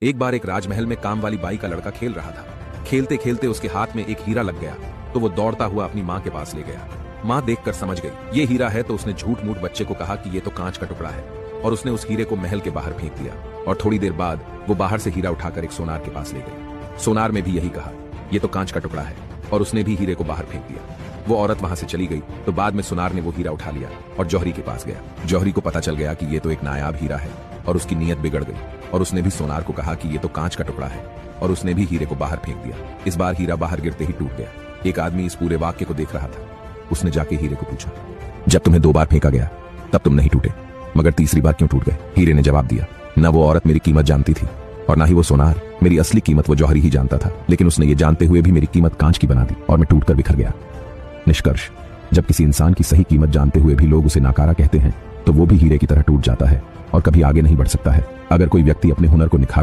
एक बार एक राजमहल में काम वाली बाई का लड़का खेल रहा था। खेलते खेलते उसके हाथ में एक हीरा लग गया तो वो दौड़ता हुआ अपनी माँ के पास ले गया। माँ देखकर समझ गई ये हीरा है तो उसने झूठ मूठ बच्चे को कहा कि ये तो कांच का टुकड़ा है और उसने उस हीरे को महल के बाहर फेंक दिया। और थोड़ी देर बाद वो बाहर से हीरा उठाकर एक सोनार के पास ले गई। सोनार में भी यही कहा ये तो कांच का टुकड़ा है और उसने भी हीरे को बाहर फेंक दिया। वो औरत वहां से चली गई तो बाद में सोनार ने वो हीरा उठा लिया और जौहरी के पास गया। जौहरी को पता चल गया कि ये तो एक नायाब हीरा है और उसकी नीयत बिगड़ गई और उसने भी सोनार को कहा कि ये तो कांच का टुकड़ा है और उसने भी हीरे को बाहर फेंक दिया। इस बार हीरा बाहर गिरते ही टूट गया। एक आदमी इस पूरे वाक्य को देख रहा था। उसने जाके हीरे को पूछा, जब तुम्हें 2 बार फेंका गया तब तुम नहीं टूटे, मगर तीसरी बार क्यों टूट गए? हीरे ने जवाब दिया, न वो औरत मेरी कीमत जानती थी और ना ही वो सोनार। मेरी असली कीमत वो जौहरी ही जानता था, लेकिन उसने ये जानते हुए भी मेरी कीमत कांच की बना दी और मैं टूटकर बिखर गया। निष्कर्ष, जब किसी इंसान की सही कीमत जानते हुए भी लोग उसे नाकारा कहते हैं तो वो भी हीरे की तरह टूट जाता है और कभी आगे नहीं बढ़ सकता है। अगर कोई व्यक्ति अपने हुनर को निखार